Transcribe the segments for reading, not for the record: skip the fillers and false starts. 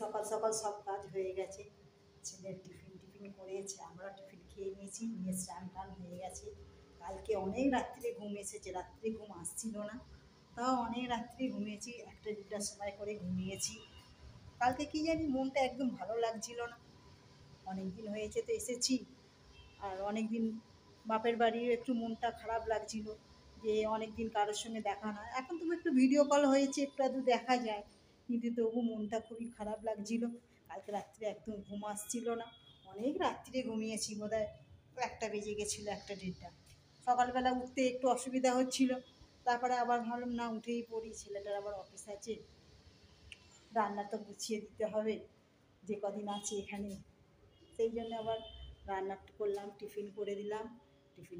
সকাল সকাল সব কাজ হয়ে গেছে। ছেলের টিফিন করেছে, আমরা টিফিন খেয়ে নিয়েছি, নিয়ে স্নান টান হয়ে গেছে। কালকে অনেক রাত্রে ঘুম এসেছে, রাত্রে ঘুম আসছিল না, তাও অনেক রাত্রে ঘুমিয়েছি, 1-2টার সময় করে ঘুমিয়েছি। কালকে কি জানি মনটা একদম ভালো লাগছিল না। অনেক দিন হয়েছে তো এসেছি, আর অনেক দিন বাপের বাড়ির একটু মনটা খারাপ লাগছিল যে অনেক দিন কারোর সঙ্গে দেখা না। এখন তবু একটু ভিডিও কল হয়েছে, একটু আধটু দেখা যায়, কিন্তু তবু মনটা খুবই খারাপ লাগছিল। কালকে রাত্রে একদম ঘুম আসছিল না, অনেক রাত্রে ঘুমিয়েছি, বোধহয় 1টা বেজে গেছিলো, 1-1:30টা। সকালবেলা উঠতে একটু অসুবিধা হচ্ছিল, তারপরে আবার ভাবলাম না উঠেই পড়ি, ছেলেটার আবার অফিস আছে, রান্না তো গুছিয়ে দিতে হবে যে কদিন আছে এখানে। সেই জন্য আবার রান্না করলাম, টিফিন করে দিলাম,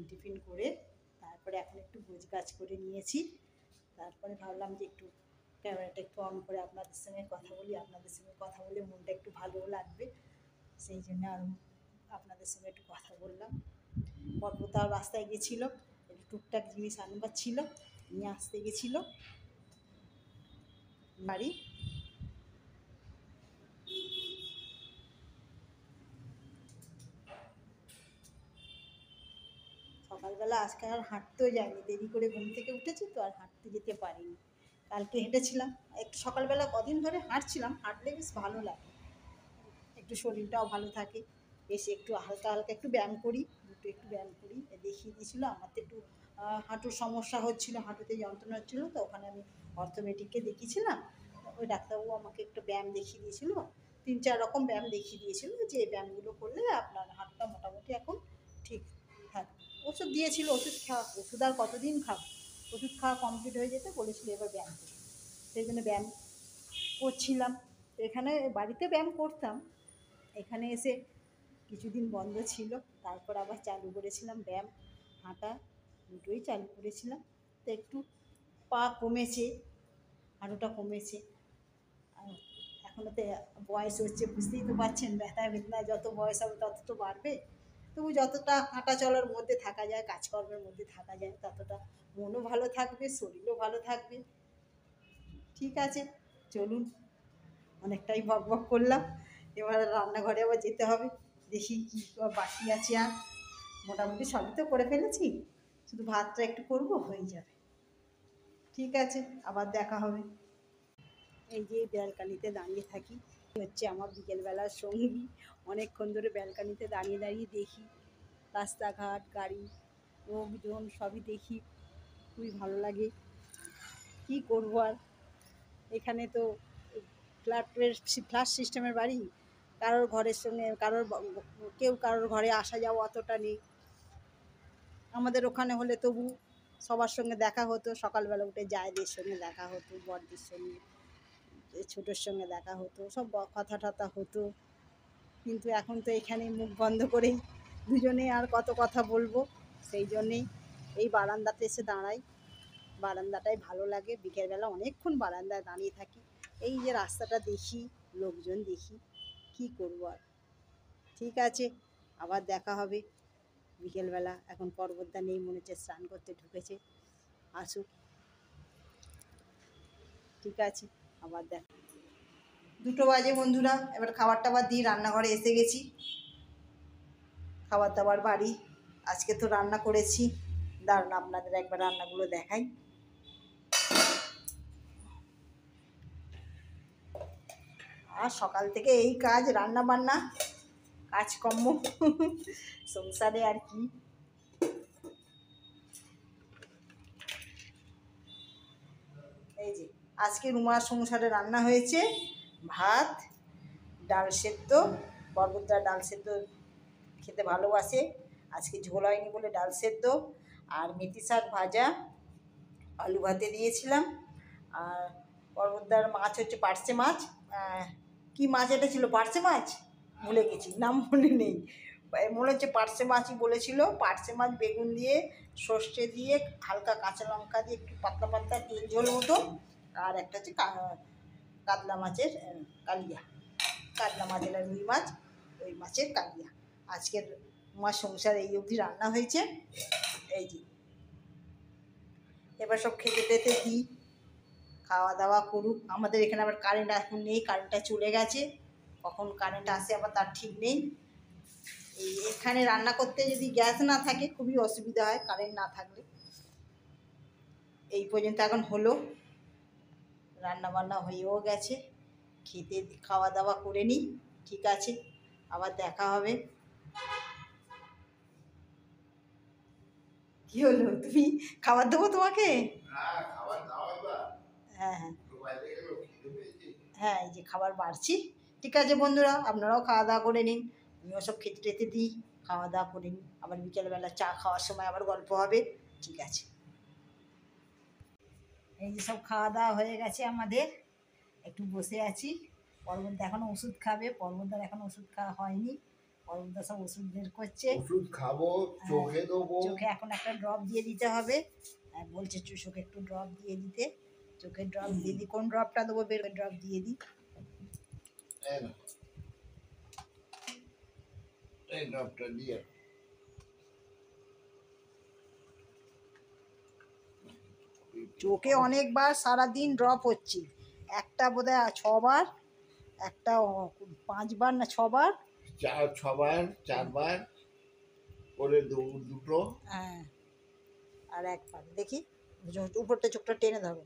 টিফিন করে তারপরে এখন একটু গোছগাছ করে নিয়েছি। তারপরে ভাবলাম যে একটু ক্যামেরাটা একটু অন করে আপনাদের সঙ্গে কথা বলি, আপনাদের সঙ্গে কথা বলে মনটা একটু ভালোও লাগবে, সেই জন্য আর আপনাদের সঙ্গে একটু কথা বললাম। পর্বতাও রাস্তায় গেছিলো, একটু টুকটাক জিনিস আনবার ছিল, নিয়ে আসতে গেছিলো বাড়ি। সকালবেলা আজকে আর হাঁটতেও যায়নি, দেরি করে ঘুম থেকে উঠেছি তো আর হাঁটতে যেতে পারিনি। কালকে হেঁটেছিলাম একটু সকালবেলা, কদিন ধরে হাঁটছিলাম, হাঁটলে বেশ ভালো লাগে, একটু শরীরটাও ভালো থাকে। বেশ একটু হালকা হালকা একটু ব্যায়াম করি, একটু ব্যায়াম করি। দেখিয়ে দিয়েছিলো, আমার তো একটু হাঁটুর সমস্যা হচ্ছিলো, হাঁটুতে যন্ত্রণা হচ্ছিলো, তো ওখানে আমি অর্থোপেডিককে দেখিয়েছিলাম। ওই ডাক্তারবাবু আমাকে একটু ব্যায়াম দেখিয়ে দিয়েছিলো, 3-4 রকম ব্যায়াম দেখিয়ে দিয়েছিলো, যে এই ব্যায়ামগুলো করলে আপনার হাতটা মোটামুটি এখন ঠিক থাকবে। ওষুধ দিয়েছিল, ওষুধ খাওয়া, ওষুধ আর কতদিন খাবো, ওষুধ খাওয়া কমপ্লিট হয়ে যেতে বলেছিল এবার ব্যায়াম করতে, সেই জন্য ব্যায়াম করছিলাম। তো এখানে বাড়িতে ব্যায়াম করতাম, এখানে এসে কিছুদিন বন্ধ ছিল, তারপর আবার চালু করেছিলাম ব্যায়াম, হাঁটা দুটোই চালু করেছিলাম। তো একটু পা কমেছে, হাঁটুটা কমেছে। আর এখনও তো বয়স হচ্ছে, বুঝতেই তো পারছেন, ব্যথা বেদনা যত বয়স হবে তত তো বাড়বে। তবু যতটা হাঁটা চলার মধ্যে থাকা যায়, কাজকর্মের মধ্যে থাকা যায়, ততটা মনও ভালো থাকবে, শরীরও ভালো থাকবে। ঠিক আছে, চলুন, অনেকটাই বকবক করলাম, এবার রান্নাঘরে আবার যেতে হবে, দেখি কী বাকি আছে। আর মোটামুটি সবই তো করে ফেলেছি, শুধু ভাতটা একটু করবো, হয়ে যাবে। ঠিক আছে, আবার দেখা হবে। এই যে ব্যালকানিতে দাঁড়িয়ে থাকি, হচ্ছে আমার বিকেলবেলার সঙ্গী। অনেকক্ষণ ধরে ব্যালকানিতে দাঁড়িয়ে দাঁড়িয়ে দেখি রাস্তাঘাট, গাড়ি, লোকজন সবই দেখি, খুবই ভালো লাগে। কী করবো আর, এখানে তো ফ্ল্যাট সিস্টেমের বাড়ি, কারোর ঘরের সঙ্গে কেউ কারোর ঘরে আসা যাওয়া অতটা নেই। আমাদের ওখানে হলে তবু সবার সঙ্গে দেখা হতো, সকালবেলা উঠে জায়েদের সঙ্গে দেখা হতো, বড়দের সঙ্গে, ছোটোর সঙ্গে দেখা হতো, সব কথা টথা হতো। কিন্তু এখন তো এখানে মুখ বন্ধ করেই দুজনে আর কত কথা বলবো, সেই জন্যেই এই বারান্দাতে এসে দাঁড়াই। বারান্দাটাই ভালো লাগে, বিকেলবেলা অনেকক্ষণ বারান্দায় দাঁড়িয়ে থাকি, এই যে রাস্তাটা দেখি, লোকজন দেখি, কী করবো আর। ঠিক আছে, আবার দেখা হবে বিকেলবেলা। এখন পর্বতটা নেই, মনে হচ্ছে স্নান করতে ঢুকেছে, আসুক। ঠিক আছে, আবার দেখা। 2টো বাজে বন্ধুরা, এবার খাবার টাবার দিয়ে রান্নাঘরে এসে গেছি, খাবার দাবার বাড়ি। আজকে তো রান্না করেছি, দাঁড়ান আপনাদের একবার রান্নাগুলো দেখাই। আর সকাল থেকে এই কাজ, রান্না বান্না, কাজকর্ম সংসারে আর কি। এই যে আজকে রুমার সংসারে রান্না হয়েছে ভাত, ডাল সেদ্ধ, পর্বতটা ডাল সেদ্ধ খেতে ভালোবাসে, আজকে ঝোল হয়নি বলে ডাল সেদ্ধ, আর মেথি শাক ভাজা, আলু ভাতে দিয়েছিলাম। আর পর্বতদার মাছ হচ্ছে পার্শে মাছ, কী মাছ এটা ছিল, পার্শে মাছ, ভুলে গেছি, নাম মনে নেই, মনে হচ্ছে পার্শে মাছই বলেছিল। পার্শে মাছ বেগুন দিয়ে, সর্ষে দিয়ে, হালকা কাঁচা লঙ্কা দিয়ে একটু পাতলা পাতলা তেল ঝোল মতো। আর একটা হচ্ছে কাতলা মাছের কালিয়া, কাতলা মাছ এটা রুই মাছ, ওই মাছের কালিয়া। আজকের মাছ সংসার এই অবধি রান্না হয়েছে। এই যে এবার সব খেতে টেতে দিই, খাওয়া দাওয়া করুক। আমাদের এখানে আবার কারেন্ট এখন নেই, কারেন্টটা চলে গেছে, কখন কারেন্ট আসে আবার তার ঠিক নেই। এখানে রান্না করতে যদি গ্যাস না থাকে খুবই অসুবিধা হয় কারেন্ট না থাকলে। এই পর্যন্ত এখন হলো, রান্না বান্না হয়েও গেছে, খেতে খাওয়া দাওয়া করে নিই। ঠিক আছে, আবার দেখা হবে। কি হলো, তুমি খাবার দেবো তোমাকে? হ্যাঁ হ্যাঁ হ্যাঁ, এই যে খাবার বাড়ছি। ঠিক আছে বন্ধুরা, আপনারাও খাওয়া দাওয়া করে নিন, আমিও সব খেতে টেতে দিই, খাওয়া দাওয়া করে নিন, আবার বিকেলবেলা চা খাওয়ার সময় আবার গল্প হবে। ঠিক আছে, এই যে সব খাওয়া দাওয়া হয়ে গেছে আমাদের, একটু বসে আছি। পর্বত এখনো ওষুধ খাবে, পর্বতার এখন ওষুধ খাওয়া হয়নি, পর্বতা সব ওষুধ বের করছে। ওষুধ খাবো, চোখে দেবো, চোখে এখন একটা ড্রপ দিয়ে দিতে হবে, বলছে চোখে একটু ড্রপ দিয়ে দিতে। চোখের ড্রপ দিয়ে দিই, কোন ড্রপটা দেবো বের ড্রপ দিয়ে দিই। এই ড্রপটা দিয়ে চোখে অনেকবার সারাদিন ড্রপ হচ্ছে, একটা বোধহয় 6 বার, একটা 5 বার না 6 বার, 4 বার করে দুটো। হ্যাঁ, আর একবার দেখি উপরটা চোখটা টেনে ধরো।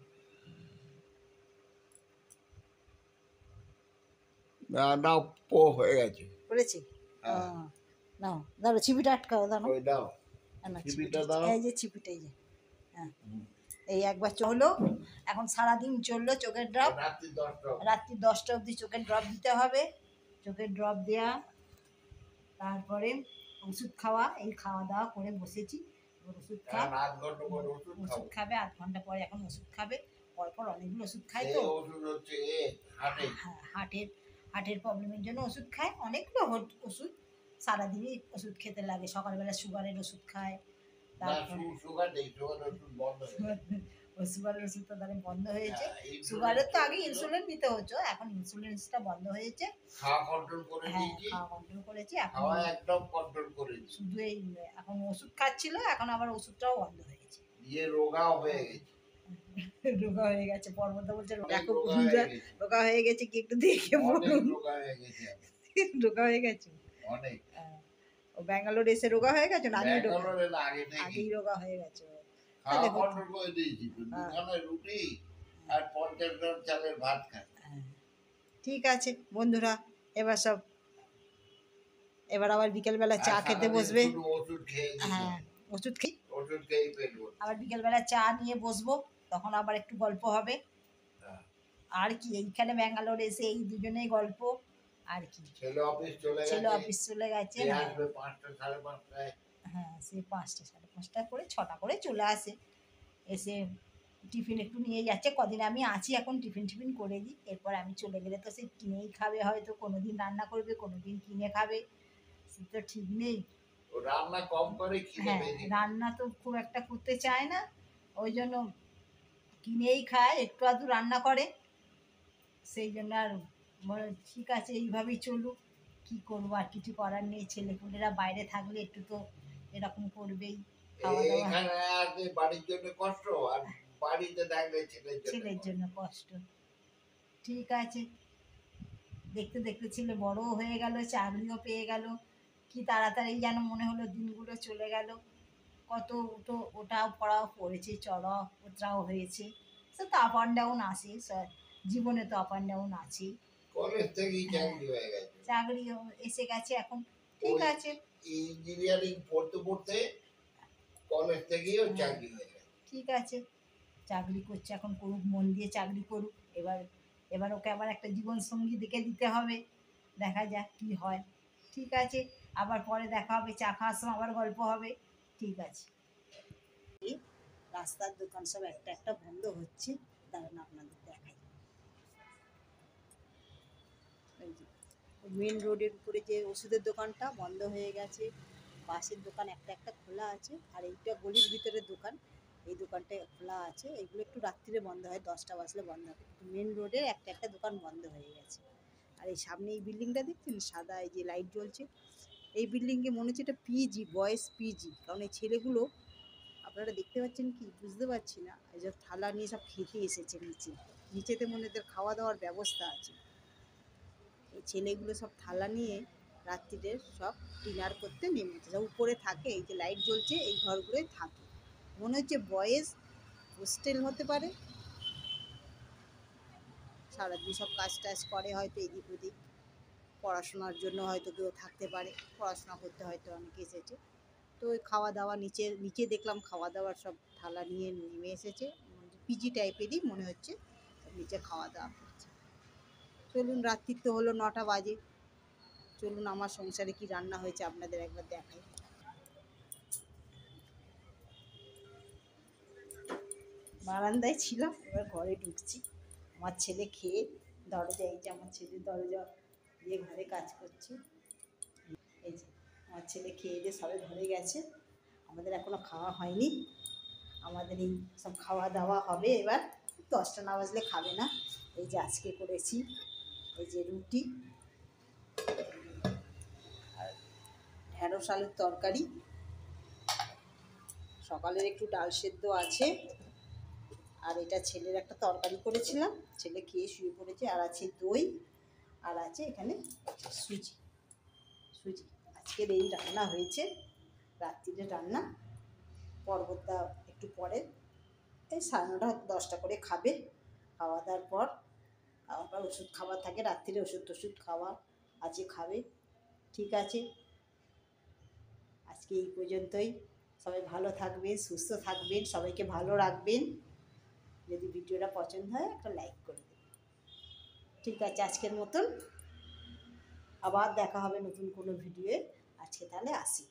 নাও পো হয়ে গেছে, করেছি। নাও ধরো, ছিপিটা আটকাও, দাও দাও না, ছিপিটা দাও। এই যে ছিপিটা, এই যে, হ্যাঁ, এই একবার চলো। এখন সারাদিন চললো চোখের ড্রপ, রাত্রি 10টা অবধি চোখের ড্রপ দিতে হবে। চোখের ড্রপ দেওয়া, তারপরে ওষুধ খাওয়া, এই খাওয়া দাওয়া করে বসেছি। ওষুধ ওষুধ খাবে 8 ঘন্টা পরে, এখন ওষুধ খাবে। পরপর অনেকগুলো ওষুধ খায় তো, হার্টের প্রবলেমের জন্য ওষুধ খায়, অনেকগুলো ওষুধ সারাদিনই ওষুধ খেতে লাগে। সকালবেলা সুগারের ওষুধ খায়, সুগারের ওষুধ তো তাদের বন্ধ হয়েছে। সুগারের তো আগে ইনসুলিন নিতে হতো, এখন ইনসুলিনটা বন্ধ হয়েছে। খাওয়া কন্ট্রোল করে দিয়েছি, খাওয়া কন্ট্রোল করেছি, এখন একদম কন্ট্রোল করেছি। শুধু এই এখন ওষুধ খাচ্ছিল, এখন আবার ওষুধটাও বন্ধ হয়েছে, দিয়ে রোগাও হয়ে গেছে। রোগা হয়ে গেছে, পর্বত বলছে দেখো বন্ধুরা রোগা হয়ে গেছে, কি একটু দেখে বলুন। রোগা হয়ে গেছে, রোগা হয়ে গেছে অনেক। ও ব্যাঙ্গালোর এসে রোগা হয়ে গেছে না? আগেই রোগা হয়ে গেছে। রুটি আর 50 গ্রাম চালের ভাত খায়। ঠিক আছে বন্ধুরা, এবার আবার বিকেলবেলা চা খেতে বসবে। হ্যাঁ, ওষুধ খেয়ে আবার বিকেলবেলা চা নিয়ে বসবো, তখন আবার একটু গল্প হবে। আর কি, এইখানে ব্যাঙ্গালোর এসে এই দুজনেই গল্প, আর কি। ছেলে অফিস চলে গেছে, হ্যাঁ, 5টা সাড়ে 5টায়, হ্যাঁ, সেই 5টা সাড়ে 5টা করে 6টা করে চলে আসে, এসে টিফিন একটু নিয়ে যাচ্ছে। কদিন আমি আছি এখন, টিফিন করে দিই, এরপর আমি চলে গেলে তো সে কিনেই খাবে, হয়তো কোনোদিন রান্না করবে, কোনোদিন কিনে খাবে, সে তো ঠিক নেই। রান্না কম করে, হ্যাঁ, রান্না তো খুব একটা করতে চায় না, ওই জন্য কিনেই খায়, একটু আধটু রান্না করে, সেই জন্য। আর ঠিক আছে, এইভাবেই চলুক, কি করবো, আর কিছু করার নেই। ছেলেপুলেরা বাইরে থাকলে একটু তো এরকম করবেই, খাওয়া দাওয়া। বাড়ির জন্য কষ্ট, আর বাড়িতে থাকলে ছেলের জন্য কষ্ট। ঠিক আছে, দেখতে দেখতে ছেলে বড়ও হয়ে গেল, চাকরিও পেয়ে গেল, কি তাড়াতাড়ি যেন মনে হলো দিনগুলো চলে গেল। কত তো ওটাও পড়াও পড়েছে, চড়াও ওটাও হয়েছে, সে তো আপ অ্যান্ড ডাউন আসে, জীবনে তো আপ অ্যান্ড ডাউন আছেই। কলেজ থেকেই চাকরি হয়ে গেছে, চাকরি এসে গেছে এখন। ঠিক আছে, ইঞ্জিনিয়ারিং পড়তে পড়তে কলেজ থেকেই চাকরি হয়ে গেছে। ঠিক আছে, চাকরি করছে এখন, করুক, মন দিয়ে চাকরি করুক। এবার ওকে আবার একটা জীবন সঙ্গী দেখে দিতে হবে, দেখা যাক কি হয়। ঠিক আছে, আবার পরে দেখা হবে, চা খাওয়ার সময় আবার গল্প হবে। ঠিক আছে। রাস্তার দোকান সব একটা একটা বন্ধ হচ্ছে, দাঁড়ান আপনাদের দেখাই। মেন রোডের উপরে যে ওষুধের দোকানটা বন্ধ হয়ে গেছে, বাসের দোকান একটা একটা খোলা আছে, আর এইটা গলির ভিতরে দোকান, এই দোকানটা খোলা আছে। এগুলো একটু রাত্রিরে বন্ধ হয়, 10টা বাজলে বন্ধ হয়। মেন রোডের একটা একটা দোকান বন্ধ হয়ে গেছে। আর এই সামনে এই বিল্ডিংটা দেখছেন, সাদা এই যে লাইট জ্বলছে, এই বিল্ডিংয়ে মনে হচ্ছে এটা পিজি, বয়েজ পিজি। কারণ এই ছেলেগুলো, আপনারা দেখতে পাচ্ছেন কি বুঝতে পারছি না, এই যে থালা নিয়ে সব খেতে এসেছে নিচে। নিচেতে মনে এদের খাওয়া দাওয়ার ব্যবস্থা আছে। এই ছেলেগুলো সব থালা নিয়ে রাত্রিরে সব ডিনার করতে নেমেছে, সব উপরে থাকে, এই যে লাইট জ্বলছে এই ঘরগুলোয় থাকে, মনে হচ্ছে বয়েজ হোস্টেল হতে পারে। সারাদিন সব কাজ টাজ করে হয়তো এদিক ওদিক, পড়াশোনার জন্য হয়তো কেউ থাকতে পারে, পড়াশোনা করতে হয়তো অনেকে এসেছে। তো ওই খাওয়া দাওয়া নিচে নিচে দেখলাম খাওয়া দাওয়ার সব থালা নিয়ে নেমে এসেছে, পিজি টাইপেরই মনে হচ্ছে, সব নিচে খাওয়া দাওয়া করছে। চলুন, রাত্রির তো হলো 9টা বাজে, চলুন আমার সংসারে কি রান্না হয়েছে আপনাদের একবার দেখাই। বারান্দায় ছিলাম, এবার ঘরে ঢুকছি। আমার ছেলে খেয়ে দরজা, এই যে আমার ছেলে দরজা দিয়ে ঘরে কাজ করছে। এই যে আমার ছেলে খেয়ে দিয়ে সবে ঘরে গেছে, আমাদের এখনো খাওয়া হয়নি। আমাদের এই সব খাওয়া দাওয়া হবে এবার, 10টা না বাজলে খাবে না। এই যে আজকে করেছি এই যে রুটি আর ঢেঁড়স আলুর তরকারি, সকালের একটু ডাল সেদ্ধ আছে, আর এটা ছেলের একটা তরকারি করেছিলাম, ছেলে খেয়ে শুয়ে পড়েছে, আর আছে দই, আর আছে এখানে সুজি। সুজি আজকের এই রান্না হয়েছে, রাত্রিরে রান্না। পর্বতটা একটু পরে এই 9:30 10টা করে খাবে, খাওয়া দাওয়ার পর আবার ওষুধ খাবার থাকে রাত্রিরে, ওষুধ টষুধ খাওয়া আছে, খাবে। ঠিক আছে, আজকে এই পর্যন্তই। সবাই ভালো থাকবেন, সুস্থ থাকবেন, সবাইকে ভালো রাখবেন। যদি ভিডিওটা পছন্দ হয় একটা লাইক করে দেবেন। ঠিক আছে, আজকের মতন আবার দেখা হবে নতুন কোনো ভিডিওয়ে। আজকে তাহলে আসি।